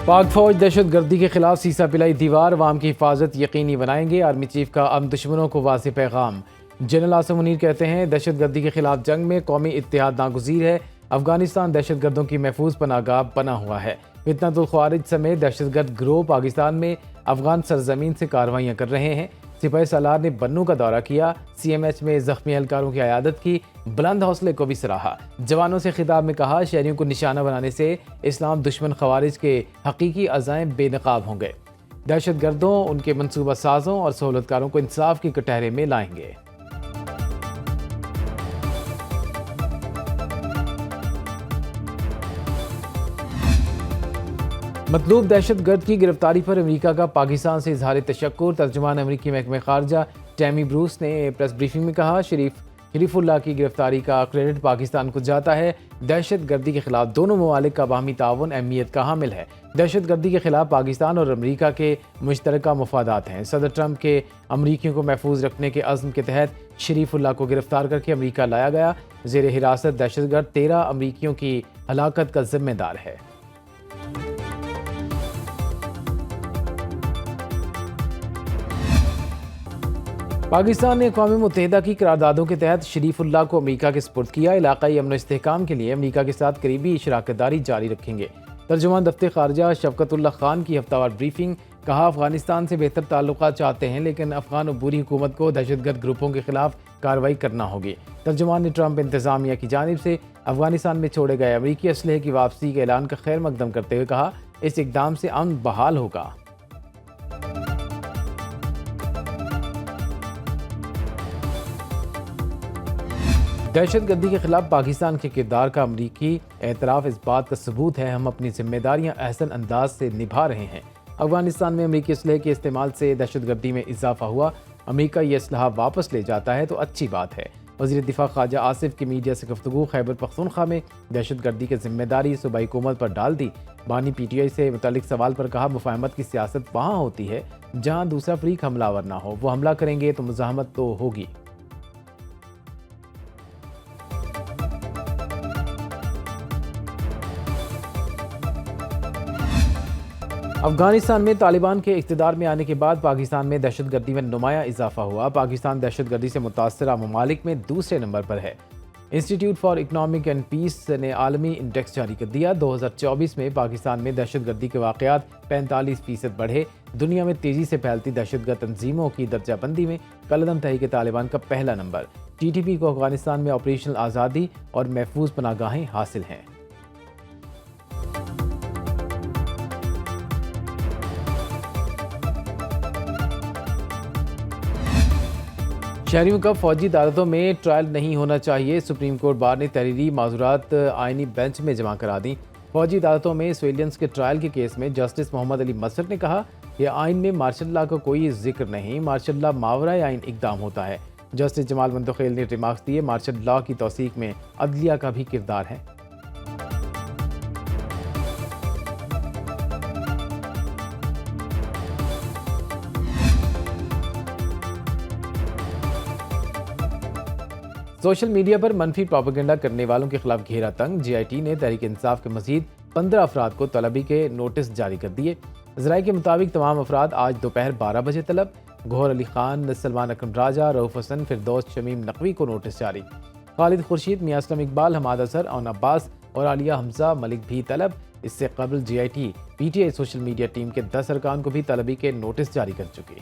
पाक फौज दहशत गर्दी के खिलाफ सीसा पिलाई दीवार अवाम की हिफाजत यकीनी बनाएंगे। आर्मी चीफ का अमन दुश्मनों को वाज़ेह पैगाम। जनरल आसिम मुनीर कहते हैं दहशत गर्दी के खिलाफ जंग में कौमी इत्तेहाद नागुज़ीर है। अफगानिस्तान दहशत गर्दों की महफूज पनाहगाह बना हुआ है। फितनतुल ख्वारिज समेत दहशत गर्द गिरोह पाकिस्तान में अफगान सरजमीन से कार्रवाइयाँ कर रहे हैं। सिपाही सालार ने बन्नू का दौरा किया। CMH में जख्मी एहलकारों की अयादत की। बुलंद हौसले को भी सराहा। जवानों से खिताब में कहा शहरियों को निशाना बनाने से इस्लाम दुश्मन खवारिज के हकीकी अज़ाइम बेनकाब होंगे। दहशत गर्दों, उनके मनसूबा साजों और सहूलतकारों को इंसाफ की कटहरे में लाएंगे। मतलूब दहशत गर्द की गिरफ्तारी पर अमेरिका का पाकिस्तान से इजहार तशक्कुर। तर्जुमान अमेरिकी महकमे खारजा टैमी ब्रूस ने प्रेस ब्रीफिंग में कहा शरीफुल्लाह की गिरफ्तारी का क्रेडिट पाकिस्तान को जाता है। दहशत गर्दी के खिलाफ दोनों ममालिक का बाहमी ताउन अहमियत का हामिल है। दहशत गर्दी के खिलाफ पाकिस्तान और अमेरिका के मुश्तरका मफादात हैं। सदर ट्रंप के अमरीकियों को महफूज रखने के अज़्म के तहत शरीफुल्लाह को गिरफ्तार करके अमरीका लाया गया। ज़ेर हिरासत दहशत गर्द 13 अमरीकियों की हलाकत का जिम्मेदार है। पाकिस्तान ने अक़वाम मुत्तहिदा की करारदादों के तहत शरीफुल्लाह को अमरीका के सुपुर्द किया। इलाक़ाई अमन इस्तेहकाम के लिए अमरीका के साथ करीबी शराकतदारी जारी रखेंगे। तर्जुमान दफ्तर खारजा शफ़क़तुल्लाह खान की हफ्तावार ब्रीफिंग। कहा अफगानिस्तान से बेहतर ताल्लुकात चाहते हैं लेकिन अफगान अबूरी हुकूमत को दहशतगर्द ग्रुपों के खिलाफ कार्रवाई करना होगी। तर्जुमान ने ट्रंप इंतज़ामिया की जानिब से अफगानिस्तान में छोड़े गए अमरीकी असलहे की वापसी के ऐलान का खैर मकदम करते हुए कहा इस इक़दाम से अमन बहाल होगा। दहशत गर्दी के खिलाफ पाकिस्तान के किरदार का अमरीकी एतराफ़ इस बात का सबूत है हम अपनी जिम्मेदारियां अहसन अंदाज से निभा रहे हैं। अफगानिस्तान में अमरीकी असलहे के इस्तेमाल से दहशत गर्दी में इजाफा हुआ। अमरीका ये असलहा वापस ले जाता है तो अच्छी बात है। वज़ीर दिफा ख्वाजा आसिफ की मीडिया से गुफ्तगू। खैबर पख्तूनख्वा में दहशत गर्दी की जिम्मेदारी सूबाई हुकूमत पर डाल दी। बानी PTI से मुतालिक सवाल पर कहा मुफाहमत की सियासत वहाँ होती है जहाँ दूसरा फरीक हमलावर ना हो। वो हमला करेंगे तो मुज़ाहमत तो होगी। अफगानिस्तान में तालिबान के इक़्तिदार में आने के बाद पाकिस्तान में दहशत गर्दी में नुमाया इजाफा हुआ। पाकिस्तान दहशत गर्दी से मुतासरा ममालिक में दूसरे नंबर पर है। Institute for economic and peace ने आलमी इंडेक्स जारी कर दिया। 2024 में पाकिस्तान में दहशत गर्दी के वाक़यात 45% बढ़े। दुनिया में तेज़ी से फैलती दहशत गर्द तंजीमों की दर्जाबंदी में कलदम तहरीक तालिबान का पहला नंबर। TTP को अफगानिस्तान में ऑपरेशनल आज़ादी और महफूज पनाहगाहें हासिल हैं। शहरियों का फौजी अदालतों में ट्रायल नहीं होना चाहिए। सुप्रीम कोर्ट बार ने तहरीरी माजूरात आइनी बेंच में जमा करा दी। फौजी अदालतों में सिविलियंस के ट्रायल के केस में जस्टिस मोहम्मद अली मसर ने कहा कि आइन में मार्शल लॉ का कोई जिक्र नहीं। मार्शल लॉ मावरा आइन इकदाम होता है। जस्टिस जमाल मंतखेल ने रिमार्क्स दिए मार्शल लॉ की तौसीक में अदलिया का भी किरदार है। सोशल मीडिया पर मनफी प्रोपेगेंडा करने वालों के खिलाफ घेरा तंग। GIT ने तहरीक इंसाफ के मजीद 15 अफराद को तलबी के नोटिस जारी कर दिए। ज़राए के मुताबिक तमाम अफराद आज दोपहर 12 बजे तलब। गौहर अली खान, सलमान अकरम राजा, रऊफ हसन, फिरदौस शमीम नकवी को नोटिस जारी। खालिद खुर्शीद, मियां असलम इकबाल, हमाद असर, औन अब्बास और आलिया हमजा मलिक भी तलब। इससे कबल GIT PTI social media team के 10 अरकान को भी तलबी के नोटिस जारी कर चुकी।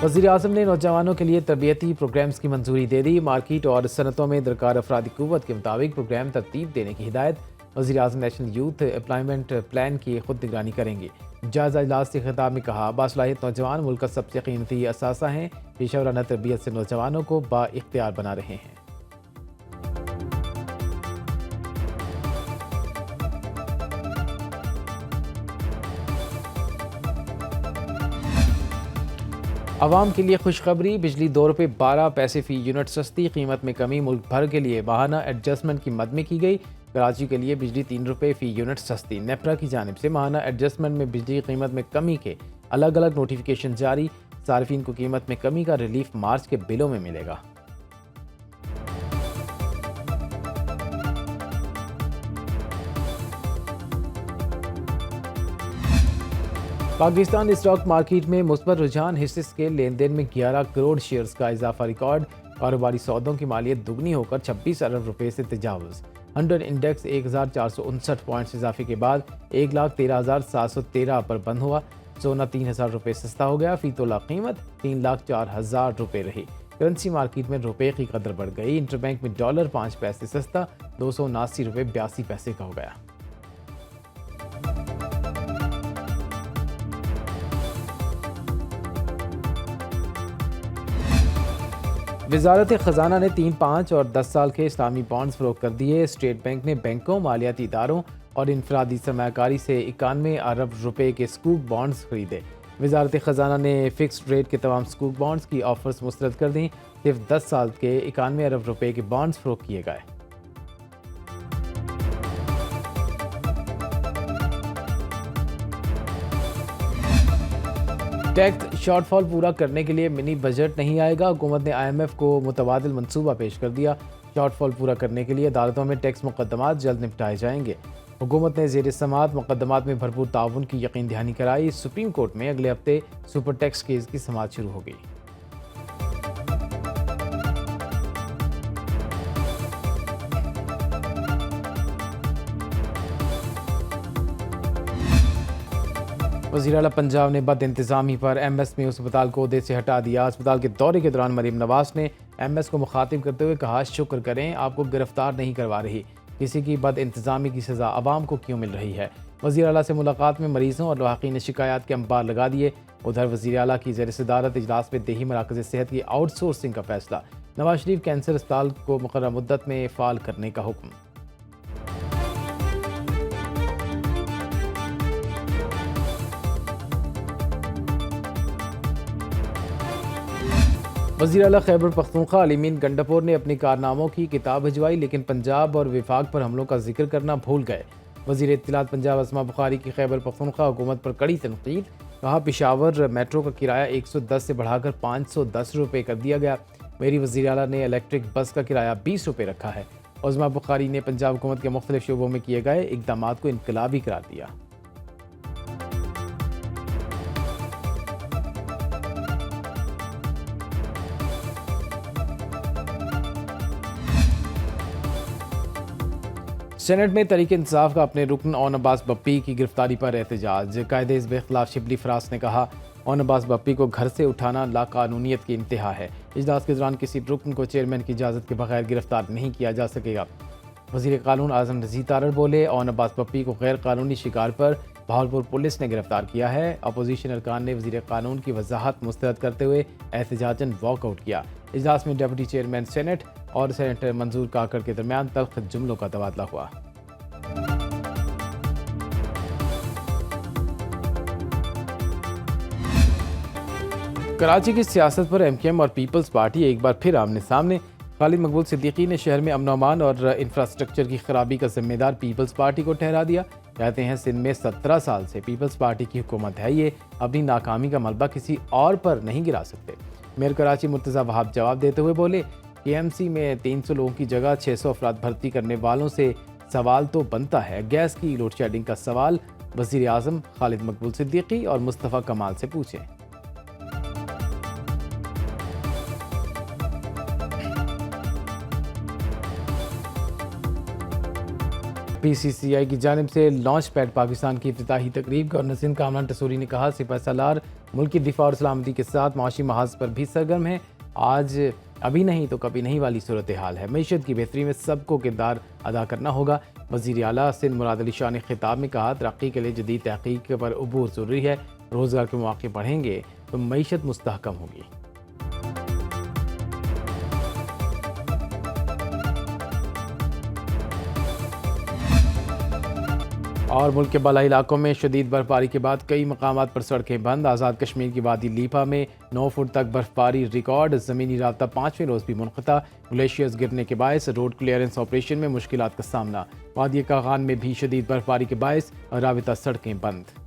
वज़ीर आज़म ने नौजवानों के लिए तरबियती प्रोग्राम्स की मंजूरी दे दी। मार्केट और सनतों में दरकार अफरादी क़ुव्वत के मुताबिक प्रोग्राम तरतीब देने की हिदायत। वज़ीर आज़म नेशनल यूथ एम्प्लॉयमेंट प्लान की खुद निगरानी करेंगे। जायज़ा इजलास से खिताब में कहा बासलाहियत नौजवान मुल्क का सबसे कीमती असासा हैं। पेशेवराना तरबियत से नौजवानों को बाइख्तियार बना रहे हैं। आवाम के लिए खुशखबरी। बिजली 2 रुपये 12 पैसे फ़ी यूनिट सस्ती। कीमत में कमी मुल्क भर के लिए माहाना एडजस्टमेंट की मद में की गई। कराची के लिए बिजली 3 रुपये फ़ी यूनिट सस्ती। नेपरा की जानिब से माहाना एडजस्टमेंट में बिजली की कीमत में कमी के अलग अलग नोटिफिकेशन जारी। सार्फिन को कीमत में कमी का रिलीफ मार्च के बिलों में मिलेगा। पाकिस्तान स्टॉक मार्केट में मुस्बत रुझान, हिस्से के लेन देन में 11 करोड़ शेयर्स का इजाफा रिकॉर्ड। कारोबारी सौदों की मालियत दुगनी होकर 26 अरब रुपए से तजावुज। 100 इंडेक्स 1459 पॉइंट्स इजाफे के बाद 1,13,713 पर बंद हुआ। सोना 3,000 रुपये सस्ता हो गया। फी तोला कीमत 3,04,000 रुपये रही। करेंसी मार्केट में रुपए की कदर बढ़ गई। इंटरबैंक में डॉलर 5 पैसे सस्ता 279 रुपये 82 पैसे का हो गया। वजारत खजाना ने 3, 5 और 10 साल के इस्लामी बॉन्ड्स फरोख्त कर दिए। स्टेट बैंक ने बैंकों, मालियाती इदारों और इनफरादी सरमायाकारी से 91 अरब रुपए के स्कूक बॉन्ड्स खरीदे। वजारत खजाना ने फिक्स्ड रेट के तमाम स्कूक बॉन्ड्स की ऑफर्स मुस्तरद कर दी। सिर्फ 10 साल के 91 अरब रुपए के बॉन्ड्स फरोख्त किए गए। टैक्स शॉर्टफॉल पूरा करने के लिए मिनी बजट नहीं आएगा। हुकूमत ने IMF को मुतबादिल मंसूबा पेश कर दिया। शॉर्टफॉल पूरा करने के लिए अदालतों में टैक्स मुकदमात जल्द निपटाए जाएंगे। हुकूमत ने ज़ेर समाअत मुकदमात में भरपूर ताउन की यकीन दहानी कराई। सुप्रीम कोर्ट में अगले हफ्ते सुपर टैक्स केस की समाअत शुरू होगी। वज़ीर आला पंजाब ने बद इंतज़ामी पर MS में अस्पताल को ओहदे से हटा दिया। अस्पताल के दौरे के दौरान मरीम नवाज ने MS को मुखातिब करते हुए कहा, शुक्र करें आपको गिरफ्तार नहीं करवा रही। किसी की बद इंतज़ामी की सज़ा आवाम को क्यों मिल रही है। वज़ीर आला से मुलाकात में मरीज़ों और लवाक़ीन ने शिकायत के अंबार लगा दिए। उधर वज़ीर आला की ज़ेर सदारत इजलास में देही मराकज़ सेहत की आउटसोर्सिंग का फैसला। नवाज शरीफ कैंसर अस्पताल को मुकर्रर मुद्दत में फ़ाल करने का हुक्म। वज़ीर आला खैबर पख्तूनख्वा अलीमीन गंडापुर ने अपनी कारनामों की किताब भिजवाई, लेकिन पंजाब और विफाक पर हमलों का जिक्र करना भूल गए। वज़ीर इत्तलात पंजाब अस्मा बुखारी की खैबर पख्तूनख्वा हुकूमत पर कड़ी तनकीद। कहा, पेशावर मेट्रो का किराया 110 से बढ़ाकर 510 रुपये कर दिया गया। मेरी वज़ीर आला ने इलेक्ट्रिक बस का किराया 20 रुपये रखा है। अस्मा बुखारी ने पंजाब हुकूमत के मुख्तलिफ शोबों में किए गए इक़दामात को इनकलाबी करार दिया। सेनेट में तहरीक इंसाफ का अपने रुकन ओन अब्बास बप्पी की गिरफ्तारी पर एहतजाज। कायदे हिज़्ब इख्तिलाफ शिबली फरास ने कहा, ओन अब्बास बप्पी को घर से उठाना लाकानूनियत की इंतहा है। इजलास के दौरान किसी रुकन को चेयरमैन की इजाज़त के बगैर गिरफ्तार नहीं किया जा सकेगा। वज़ीर कानून आज़म रज़ी तारड़ बोले, ओन अब्बास बप्पी को गैर कानूनी शिकार पर बहावलपुर पुलिस ने गिरफ्तार किया है। अपोजिशन अरकान ने वज़ीर कानून की वजाहत मुस्तरद करते हुए एहतजाजन वॉकआउट किया। इजलास में डिप्टी चेयरमैन सेनेट और सेनेटर मंजूर काकड़ के दरमियान तल्ख जुमलों का तबादला हुआ। कराची की सियासत पर MKM और पीपल्स पार्टी एक बार फिर आमने सामने। खालिद मकबूल सिद्दीकी ने शहर में अमन और इंफ्रास्ट्रक्चर की खराबी का जिम्मेदार पीपल्स पार्टी को ठहरा दिया। कहते हैं, सिंध में 17 साल से पीपल्स पार्टी की हुकूमत है, ये अपनी नाकामी का मलबा किसी और पर नहीं गिरा सकते। मेयर कराची मुर्तज़ा वहाब जवाब देते हुए बोले, KMC में 300 लोगों की जगह 600 अफराद भर्ती करने वालों से सवाल तो बनता है। गैस की लोड शेडिंग का सवाल वज़ीर आज़म खालिद मकबूल सिद्दीकी और मुस्तफ़ा कमाल से पूछें। PCCI की जानिब से लॉन्च पैड पाकिस्तान की इफ्तिताही तकरीब। गवर्नर सिंध कामरान टसूरी ने कहा, सिपह सलार मुल्क की दिफा और सलामती के साथ माशी महाज पर भी सरगर्म है। आज अभी नहीं तो कभी नहीं वाली सूरत हाल है। मईशत की बेहतरी में सबको किरदार अदा करना होगा। वज़ीर आला सिंध मुराद अली शाह ने खिताब में कहा, तरक्की के लिए जदीद तहकीक पर अबूर ज़रूरी है। रोज़गार के मौके बढ़ेंगे तो मईशत मुस्तहकम होगी। और मुल्क के बालाई इलाकों में शदीद बर्फबारी के बाद कई मकामात पर सड़कें बंद। आज़ाद कश्मीर की वादी लीपा में 9 फुट तक बर्फबारी रिकॉर्ड। ज़मीनी राब्ता 5वें रोज़ भी मुनक़ता। ग्लेशियर्स गिरने के बायस रोड क्लियरेंस ऑपरेशन में मुश्किलात का सामना। वादी कागान में भी शदीद बर्फबारी के बायस राबिता सड़कें बंद।